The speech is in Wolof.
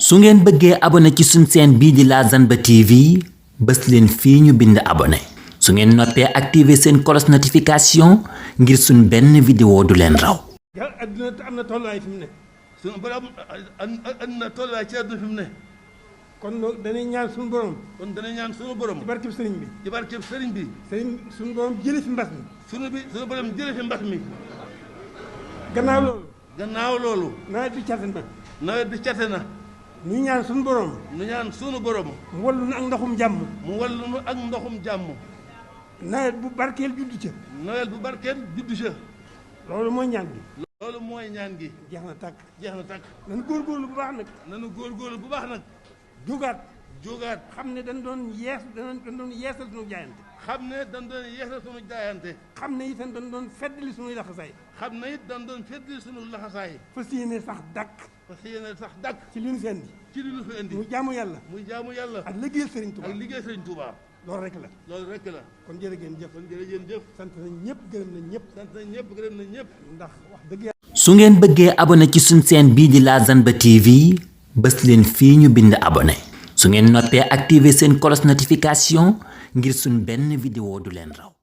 su ngeen bëggee abonné ci suñ chaîne bii di La Zanba TV bës leen fii ñu bind abonné su ngeen noppee activer seen cloche notification ngir suñ benn vidéo du leen raw. adduna am na tolluwaay fi mu ne. suñu borom adduna tolluwaay ci adduna fi mu ne. kon dañuy ñaan suñu borom. suñu borom. ci barkeb sëriñ bi. ci barkeb sëriñ bi. suñu borom jëlee fi mbas mi. suñu borom jëlee fi mbas mi. gannaaw loolu. nawet bi cate na. ñu ñaan suñu borom. mu wallu nu ak ndoxum jàmm. nawet bu barkeel juddu ca. loolu mooy ñaan gi. jeex na tàkk. nanu góorgóorlu bu baax nag. jógaat. xam ne dañ doon yeesal suñu jaayante. xam ne itam dañ doon feddali suñuy laxasaay. fas yéene sax dàkk. ci li ñu fi indi. muy jaamu yàlla. ak liggéeyal Sëriñ Tuubaa. loolu rek la. kon jërë ngeen jëf. sant nañ ñëpp gërëm nañ ñëpp. ndax wax dëgg yàlla. su ngeen bëggee abonné ci suñ chaîne bii di La Zanba TV bës leen fii ñu bind abonné su ngeen noppee activer seen cloche notification ngir suñ benn vidéo du leen raw.